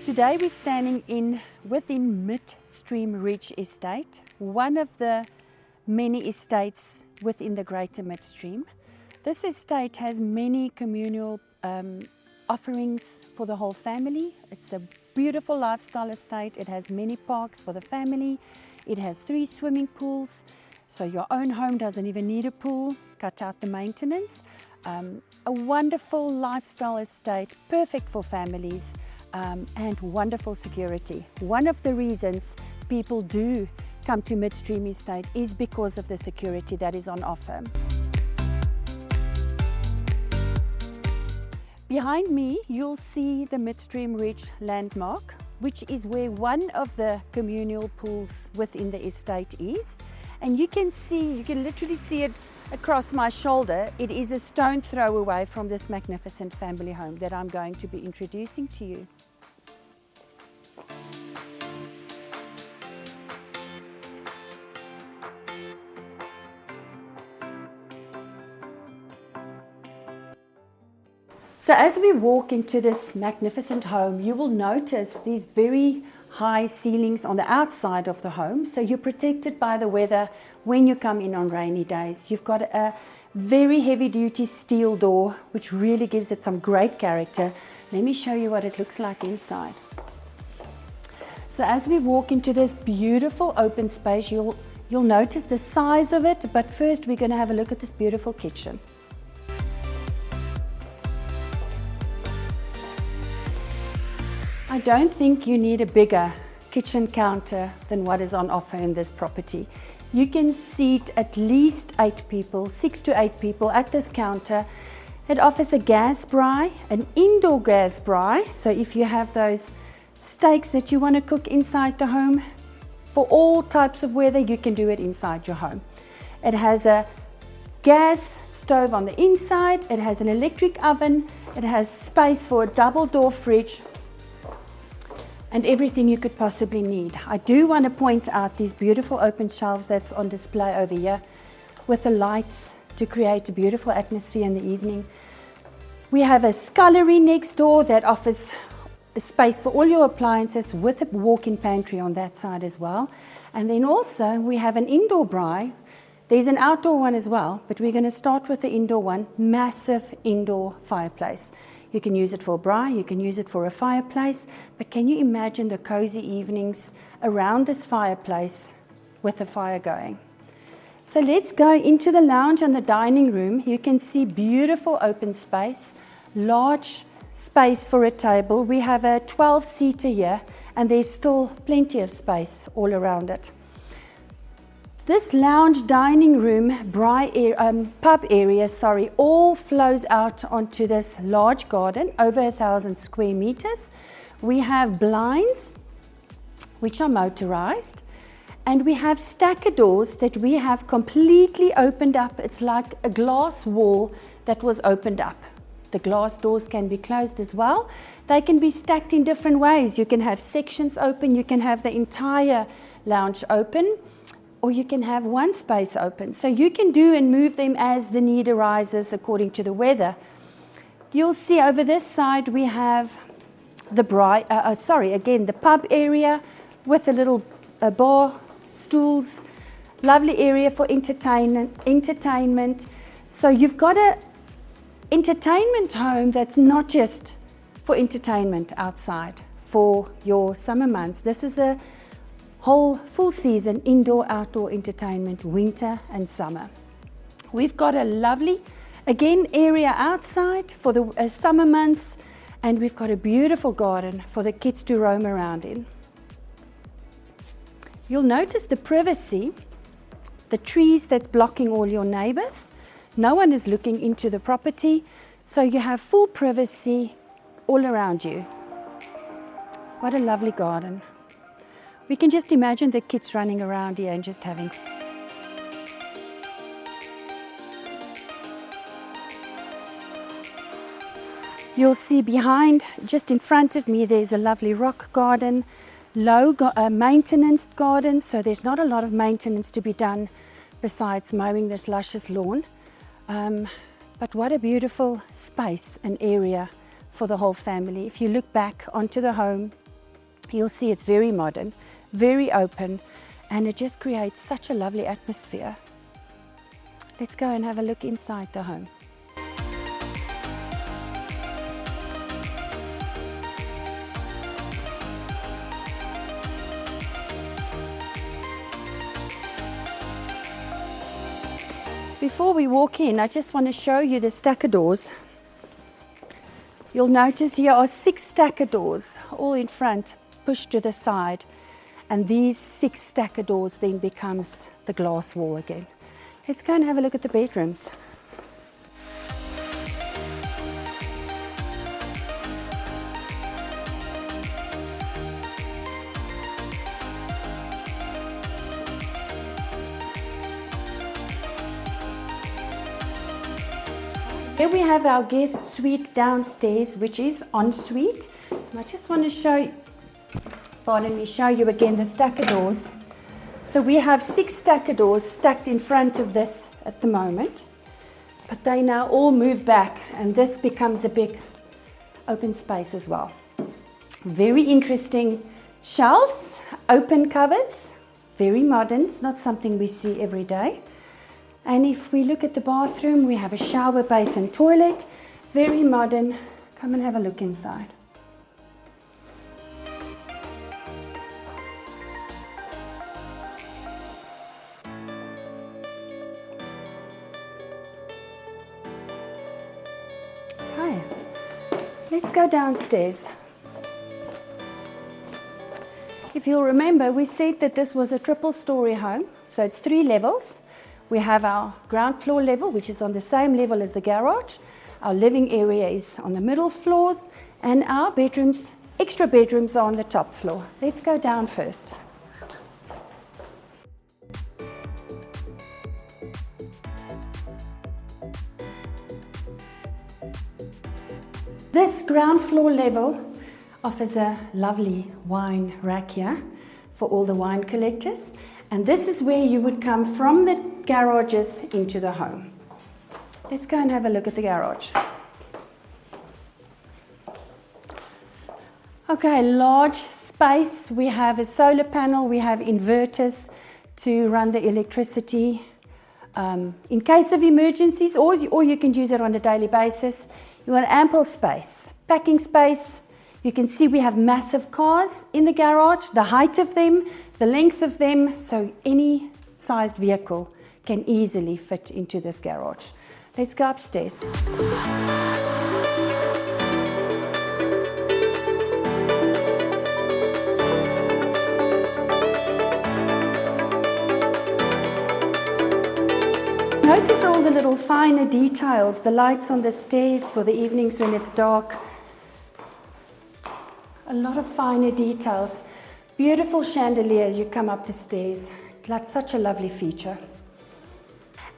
Today we're standing within Midstream Ridge Estate, one of the many estates within the greater Midstream. This estate has many communal offerings for the whole family. It's a beautiful lifestyle estate. It has many parks for the family. It has 3 swimming pools, so your own home doesn't even need a pool. Cut out the maintenance. A wonderful lifestyle estate, perfect for families. And wonderful security. One of the reasons people do come to Midstream Estate is because of the security that is on offer. Behind me, you'll see the Midstream Ridge landmark, which is where one of the communal pools within the estate is. And you can literally see it across my shoulder. It is a stone throw away from this magnificent family home that I'm going to be introducing to you. So as we walk into this magnificent home, you will notice these very high ceilings on the outside of the home. So you're protected by the weather when you come in on rainy days. You've got a very heavy duty steel door, which really gives it some great character. Let me show you what it looks like inside. So as we walk into this beautiful open space, you'll notice the size of it, but first we're going to have a look at this beautiful kitchen. I don't think you need a bigger kitchen counter than what is on offer in this property. You can seat at least 8 people, 6 to 8 people at this counter. It offers a gas braai, an indoor gas braai. So if you have those steaks that you want to cook inside the home, for all types of weather, you can do it inside your home. It has a gas stove on the inside. It has an electric oven. It has space for a double door fridge, and everything you could possibly need. I do want to point out these beautiful open shelves that's on display over here with the lights to create a beautiful atmosphere in the evening. We have a scullery next door that offers a space for all your appliances with a walk-in pantry on that side as well. And then also we have an indoor braai. There's an outdoor one as well, but we're going to start with the indoor one. Massive indoor fireplace. You can use it for a braai, you can use it for a fireplace, but can you imagine the cozy evenings around this fireplace with the fire going? So let's go into the lounge and the dining room. You can see beautiful open space, large space for a table. We have a 12-seater here, and there's still plenty of space all around it. This lounge dining room pub area, all flows out onto this large garden, over 1,000 square meters. We have blinds, which are motorized, and we have stacker doors that we have completely opened up. It's like a glass wall that was opened up. The glass doors can be closed as well. They can be stacked in different ways. You can have sections open, you can have the entire lounge open, or you can have one space open. So you can do and move them as the need arises according to the weather. You'll see over this side we have the the pub area with a little bar, stools, lovely area for entertainment. So you've got a entertainment home that's not just for entertainment outside for your summer months. This is a whole full season indoor outdoor entertainment, winter and summer. We've got a lovely area outside for the summer months, and we've got a beautiful garden for the kids to roam around in. You'll notice the privacy, the trees that's blocking all your neighbors. No one is looking into the property, so you have full privacy all around you. What a lovely garden. We can just imagine the kids running around here and just having fun. You'll see behind, just in front of me, there's a lovely rock garden, low maintenance garden, so there's not a lot of maintenance to be done besides mowing this luscious lawn. But what a beautiful space and area for the whole family. If you look back onto the home, You'll see it's very modern, very open, and it just creates such a lovely atmosphere. Let's go and have a look inside the home. Before we walk in, I just want to show you the stacker doors. You'll notice here are 6 stacker doors, all in front, pushed to the side. And these 6 stacker doors then becomes the glass wall again. Let's go and have a look at the bedrooms. Here we have our guest suite downstairs, which is ensuite. And I just want to show you again the stacker doors. So we have 6 stacker doors stacked in front of this at the moment, but they now all move back and this becomes a big open space as well. Very interesting shelves, open cupboards, very modern. It's not something we see every day. And if we look at the bathroom, we have a shower basin toilet, very modern. Come and have a look inside. Okay, let's go downstairs. If you'll remember, we said that this was a triple-story home, so it's 3 levels. We have our ground floor level, which is on the same level as the garage. Our living area is on the middle floors, and our bedrooms, extra bedrooms, are on the top floor. Let's go down first. This ground floor level offers a lovely wine rack here for all the wine collectors. And this is where you would come from the garages into the home. Let's go and have a look at the garage. Okay, large space. We have a solar panel, we have inverters to run the electricity in case of emergencies, or you can use it on a daily basis. You want ample space, packing space. You can see we have massive cars in the garage, the height of them, the length of them, so any sized vehicle can easily fit into this garage. Let's go upstairs. Notice all the little finer details, the lights on the stairs for the evenings when it's dark. A lot of finer details. Beautiful chandelier as you come up the stairs. That's such a lovely feature.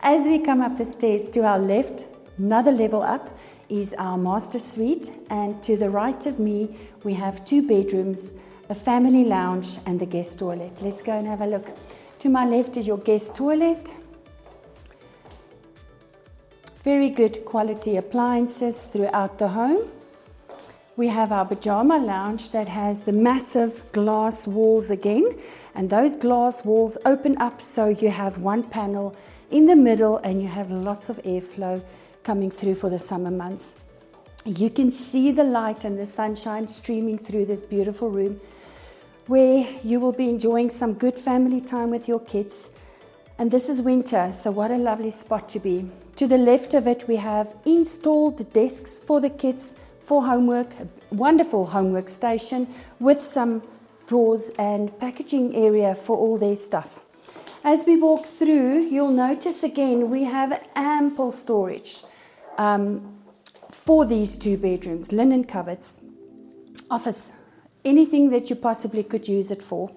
As we come up the stairs to our left, another level up, is our master suite. And to the right of me, we have 2 bedrooms, a family lounge and the guest toilet. Let's go and have a look. To my left is your guest toilet. Very good quality appliances throughout the home. We have our pajama lounge that has the massive glass walls again, and those glass walls open up so you have one panel in the middle and you have lots of airflow coming through for the summer months. You can see the light and the sunshine streaming through this beautiful room where you will be enjoying some good family time with your kids. And this is winter, so what a lovely spot to be. To the left of it, we have installed desks for the kids for homework, a wonderful homework station with some drawers and packaging area for all their stuff. As we walk through, you'll notice again we have ample storage for these 2 bedrooms, linen cupboards, office, anything that you possibly could use it for.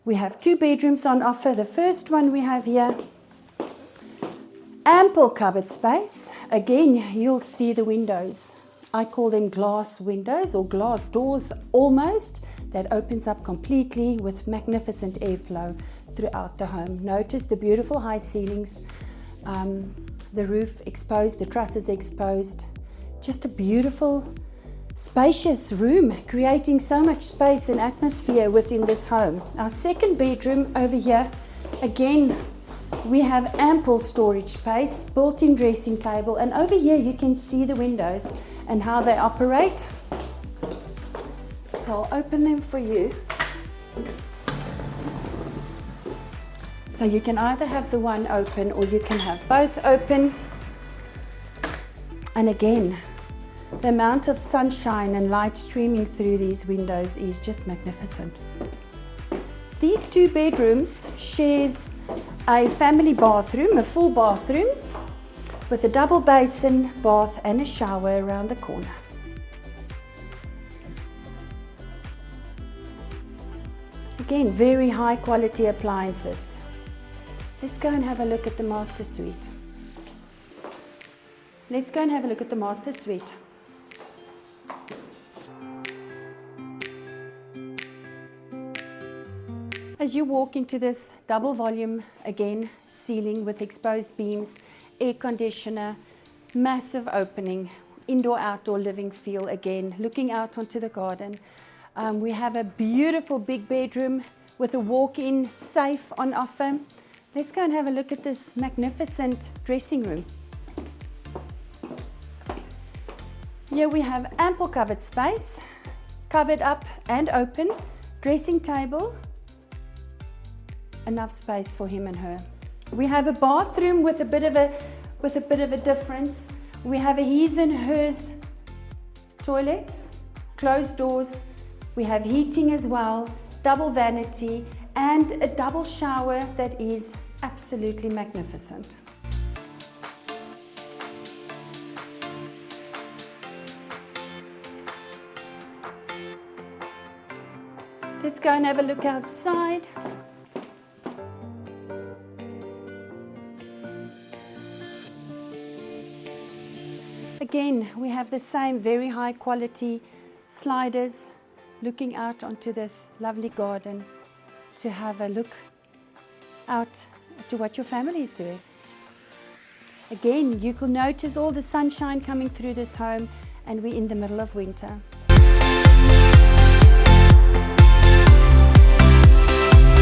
We have 2 bedrooms on offer. The first one we have here, ample cupboard space. Again, you'll see the windows. I call them glass windows or glass doors almost, that opens up completely with magnificent airflow throughout the home. Notice the beautiful high ceilings, the roof exposed, the trusses exposed. Just a beautiful spacious room, creating so much space and atmosphere within this home. Our second bedroom over here, again, we have ample storage space, built-in dressing table, and over here you can see the windows and how they operate. So I'll open them for you. So you can either have the one open or you can have both open. And again, the amount of sunshine and light streaming through these windows is just magnificent. These two bedrooms share a family bathroom, a full bathroom, with a double basin, bath and a shower around the corner. Again, very high quality appliances. Let's go and have a look at the master suite. Let's go and have a look at the master suite. As you walk into this double volume, again, ceiling with exposed beams, air conditioner, massive opening, indoor-outdoor living feel again, looking out onto the garden. We have a beautiful big bedroom with a walk-in safe on offer. Let's go and have a look at this magnificent dressing room. Here we have ample covered space, covered up and open, dressing table, enough space for him and her. We have a bathroom with a bit of a difference. We have a his and hers toilets, closed doors. We have heating as well, double vanity, and a double shower that is absolutely magnificent. Let's go and have a look outside. Again, we have the same very high quality sliders looking out onto this lovely garden to have a look out to what your family is doing. Again, you can notice all the sunshine coming through this home, and we're in the middle of winter.